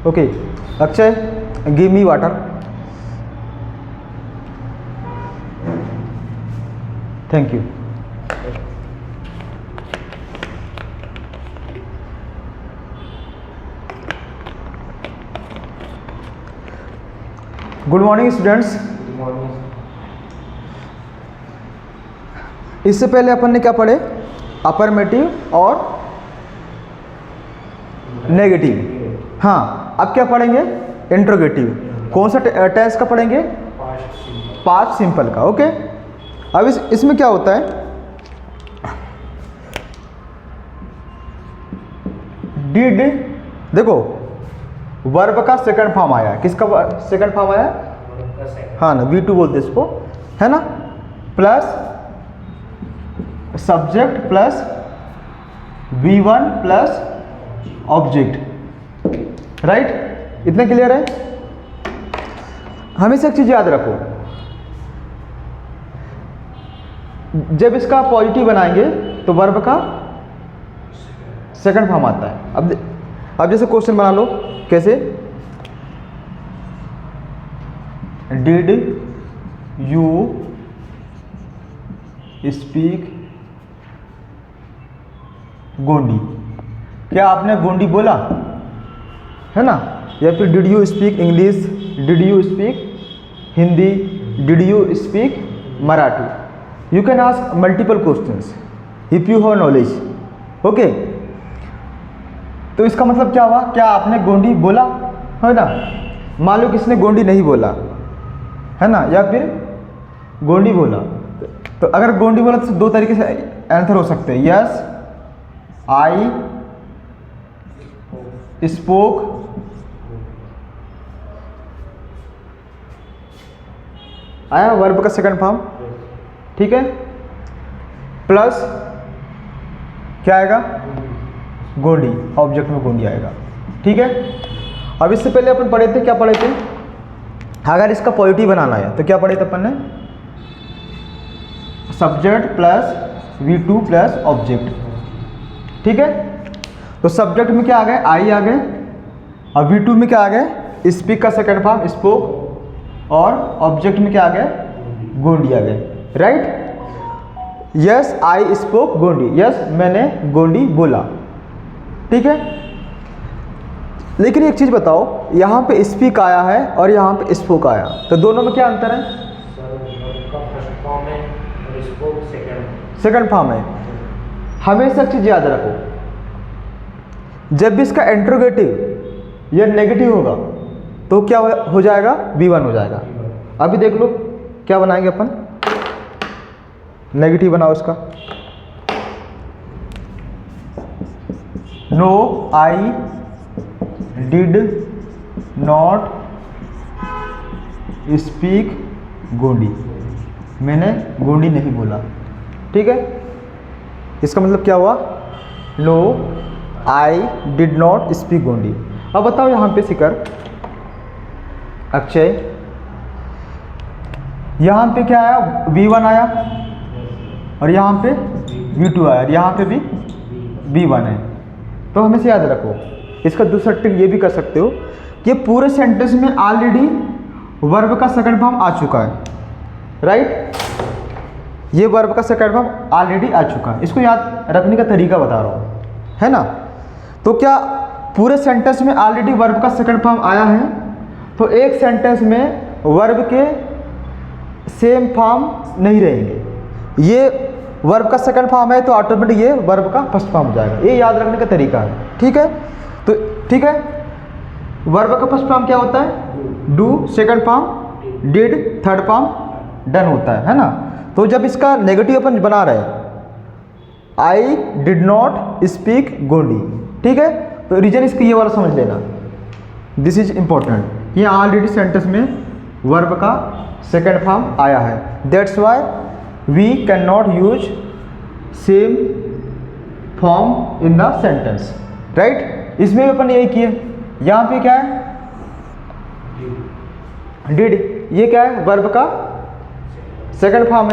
Okay Akshay give me water. Thank you. Good morning students. इससे पहले अपन ने क्या पढ़े, अफर्मेटिव और नेगेटिव। हाँ अब क्या पढ़ेंगे, इंट्रोगेटिव। कौन सा टेंस का पढ़ेंगे, पास्ट सिंपल का। ओके अब इसमें क्या होता है, डिड, देखो वर्ब का सेकंड फॉर्म आया है। किसका सेकंड फॉर्म आया है, हाँ ना V2 बोलते इसको, है ना, plus subject plus V1 plus object, right. इतने क्लियर है। हमेशा एक चीज याद रखो, जब इसका पॉजिटिव बनाएंगे तो वर्ब का सेकंड फॉर्म आता है। अब जैसे क्वेश्चन बना लो, कैसे, डिड यू स्पीक गोंडी, क्या आपने गोंडी बोला, है ना। या फिर did you speak English, did you speak Hindi, did you speak Marathi. You can ask multiple questions if you have knowledge. Okay तो इसका मतलब क्या हुआ, क्या आपने गोंडी बोला, है ना। मान लो किसने गोंडी नहीं बोला, है ना, या फिर गोंडी बोला, तो अगर गोंडी बोला तो दो तरीके से आंसर हो सकते हैं, यस आई स्पोक आया वर्ब का सेकंड फॉर्म, ठीक है, प्लस क्या आएगा, गोंडी, ऑब्जेक्ट में गोंडी आएगा, ठीक है। अब इससे पहले अपन पढ़े थे, क्या पढ़े थे, अगर इसका पॉजिटिव बनाना है तो क्या पढ़े थे अपन ने, subject plus V2 plus object, ठीक है। तो सब्जेक्ट में क्या आ गए, आई आ गए, और V2 में क्या आ गए, स्पीक का सेकंड फॉर्म स्पोक, और ऑब्जेक्ट में क्या आ गए, गोंडी आ गए, right. Yes I spoke Gondi, yes मैंने गोंडी बोला, ठीक है। लेकिन एक चीज बताओ, यहाँ पे स्पीक आया है और यहाँ पे स्पोक आया, तो दोनों में क्या अंतर है, सेकंड फॉर्म है। हमेशा एक चीज याद रखो, जब भी इसका इंट्रोगेटिव या नेगेटिव होगा तो क्या हो जाएगा, V1 हो जाएगा। अभी देख लो क्या बनाएंगे अपन, नेगेटिव बनाओ इसका, no I did not speak Gondi, मैंने गोंडी नहीं बोला, ठीक है। इसका मतलब क्या हुआ, no I did not speak Gondi. अब बताओ यहाँ पे शिखर, अक्षय, यहाँ पे क्या आया, V1 आया, और यहाँ पे V2 आया, और यहाँ पे भी V1 है। तो हमेशा याद रखो, इसका दूसरा ट्रिक ये भी कर सकते हो कि पूरे सेंटेंस में ऑलरेडी वर्ब का सेकंड फॉर्म आ चुका है, राइट। ये वर्ब का सेकंड फॉर्म ऑलरेडी आ चुका है, इसको याद रखने का तरीका बता रहा हूँ, है ना। तो क्या पूरे सेंटेंस में ऑलरेडी वर्ब का सेकंड फॉर्म आया है, तो एक सेंटेंस में वर्ब के सेम फॉर्म नहीं रहेंगे। ये वर्ब का सेकंड फॉर्म है तो ऑटोमेटिक ये वर्ब का फर्स्ट फॉर्म हो जाएगा, ये याद रखने का तरीका है, ठीक है। तो ठीक है, वर्ब का फर्स्ट फॉर्म क्या होता है, do, second form did, third form done होता है ना। तो जब इसका नेगेटिव अपन बना रहे हैं, I did not speak Gondi, ठीक है, तो रीजन इसका ये वाला समझ लेना, दिस इज इंपॉर्टेंट। ये ऑलरेडी सेंटेंस में वर्ब का सेकंड फॉर्म आया है, that's why we can not use same form in the sentence, right. इसमें भी अपन यही किए, यहाँ पे क्या है, डिड, ये क्या है, वर्ब का सेकंड फॉर्म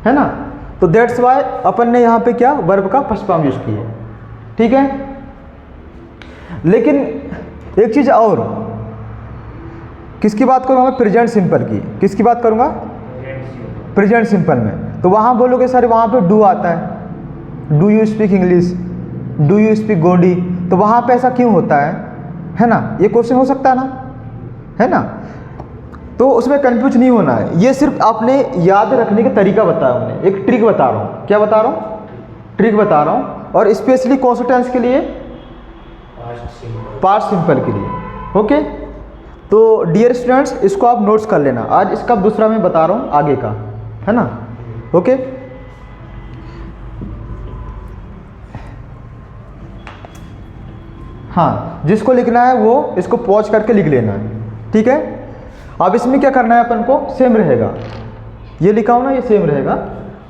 है ना। तो दैट्स वाई अपन ने यहाँ पे क्या, वर्ब का फर्स्ट फॉर्म यूज किया, ठीक है। लेकिन एक चीज़ और, किसकी बात करूँगा मैं? प्रेजेंट सिंपल की। किसकी बात करूँगा? प्रेजेंट सिंपल में। तो वहाँ बोलोगे सर वहाँ पे डू आता है, do you speak English, do you speak Gondi, तो वहाँ पे ऐसा क्यों होता है ना? ये क्वेश्चन हो सकता है ना? तो उसमें कंफ्यूज नहीं होना है, ये सिर्फ आपने याद रखने का तरीका बताया हमने, एक ट्रिक बता रहा हूँ। क्या बता रहा हूँ? ट्रिक बता रहा हूँ, और स्पेशली कौन सा टेंस के लिए? पास्ट सिंपल के लिए। ओके, तो डियर स्टूडेंट्स इसको आप नोट्स कर लेना, आज इसका दूसरा मैं बता रहा हूँ आगे का, है ना? ओके, हाँ, जिसको लिखना है वो इसको पॉज करके लिख लेना है, ठीक है? अब इसमें क्या करना है अपन को? सेम रहेगा, ये लिखा हो ना, ये सेम रहेगा,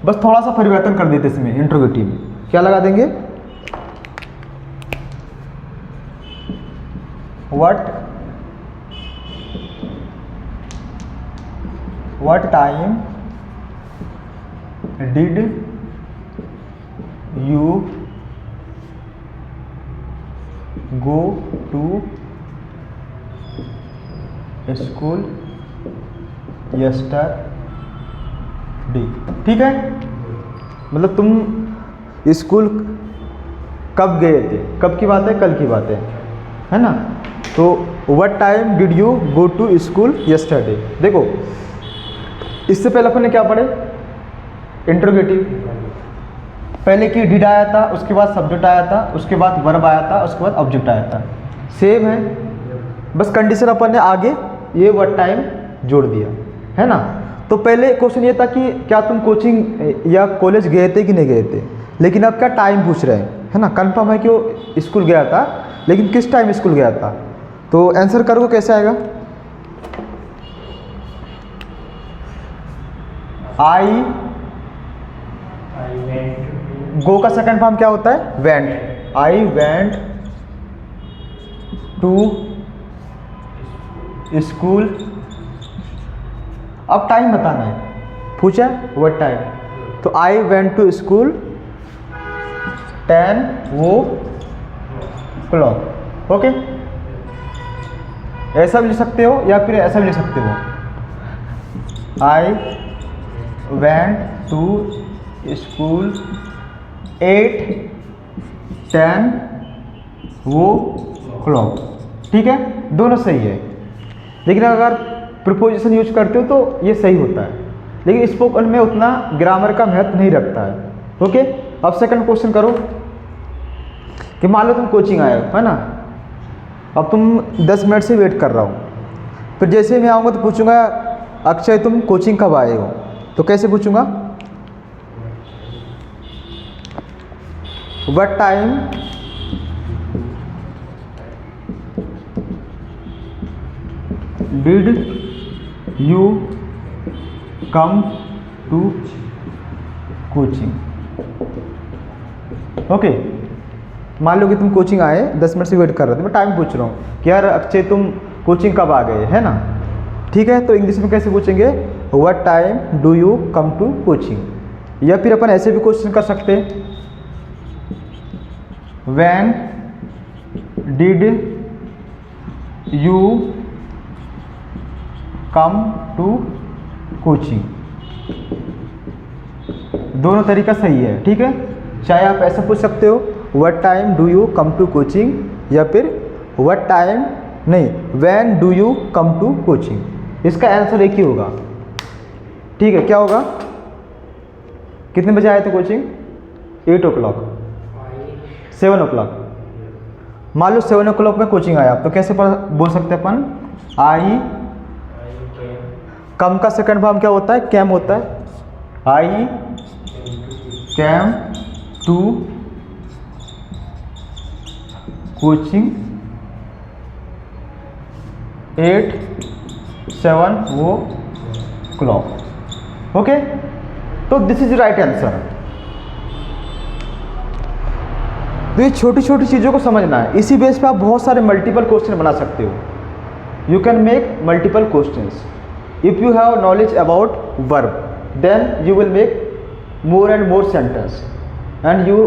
बस थोड़ा सा परिवर्तन कर देते इसमें। इंट्रोगेटिव में क्या लगा देंगे? what time did you go to school yesterday? ठीक है, मतलब तुम स्कूल कब गए थे? कब की बात है? कल की बात है ना? तो what time did you go to school yesterday. देखो इससे पहले अपन ने क्या पढ़े? इंट्रोगेटिव। पहले की डिड आया था, उसके बाद सब्जेक्ट आया था, उसके बाद वर्ब आया था, उसके बाद ऑब्जेक्ट आया था। सेम है, बस कंडीशन अपन ने आगे ये व्हाट टाइम जोड़ दिया, है ना? तो पहले क्वेश्चन ये था कि क्या तुम कोचिंग या कॉलेज गए थे कि नहीं गए थे, लेकिन अब क्या टाइम पूछ रहे हैं, है ना? कंफर्म है कि वो स्कूल गया था, लेकिन किस टाइम स्कूल गया था। तो आंसर करोगे कैसे आएगा? आई गो का सेकंड फॉर्म क्या होता है? Went. I went to school. अब टाइम बताना है, पूछा व्हाट टाइम, तो I went to school 10 o'clock। Okay, ऐसा भी लिख सकते हो या फिर ऐसा भी लिख सकते हो, आई वेंट टू स्कूल 8:10 o'clock। ठीक है, दोनों सही है, लेकिन अगर प्रीपोजिशन यूज करते हो तो ये सही होता है, लेकिन स्पोकन में उतना ग्रामर का महत्व नहीं रखता है। ओके, अब सेकंड क्वेश्चन करो कि मान लो तुम कोचिंग आए हो, है ना? अब तुम 10 मिनट से वेट कर रहा हो, फिर जैसे मैं आऊँगा तो पूछूंगा अक्षय तुम कोचिंग कब आए हो, तो कैसे पूछूंगा? What time did you come to coaching. Okay, मान लो कि तुम कोचिंग आए, 10 मिनट से वेट कर रहे थे, मैं टाइम पूछ रहा हूँ कि यार अक्षय तुम कोचिंग कब आ गए, है ना? ठीक है, तो इंग्लिश में कैसे पूछेंगे? What time do you come to coaching. या फिर अपन ऐसे भी क्वेश्चन कर सकते हैं, when did you come to coaching. दोनों तरीका सही है, ठीक है? चाहे आप ऐसा पूछ सकते हो what time do you come to coaching, या फिर व्हाट टाइम नहीं, when do you come to coaching. इसका आंसर एक ही होगा, ठीक है? क्या होगा? कितने बजे आए थे कोचिंग? 8 o'clock, 7 o'clock। मान लो 7 o'clock में कोचिंग आया, तो कैसे बोल सकते हैं अपन? आई, कम का सेकंड फॉर्म क्या होता है? कैम होता है। I came to coaching 8:07 o'clock। Okay, तो दिस इज राइट आंसर। तो ये छोटी छोटी चीज़ों को समझना है, इसी बेस पे आप बहुत सारे मल्टीपल क्वेश्चन बना सकते हो। You can make multiple questions if you have knowledge about verb, then you will make more and more sentence and you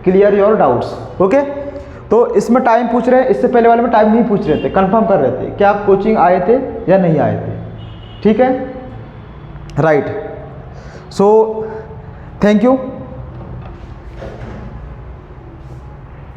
clear your doubts। okay, तो इसमें टाइम पूछ रहे हैं, इससे पहले वाले में टाइम नहीं पूछ रहे थे, कंफर्म कर रहे थे कि आप कोचिंग आए थे या नहीं आए थे। ठीक है, राइट। So thank you.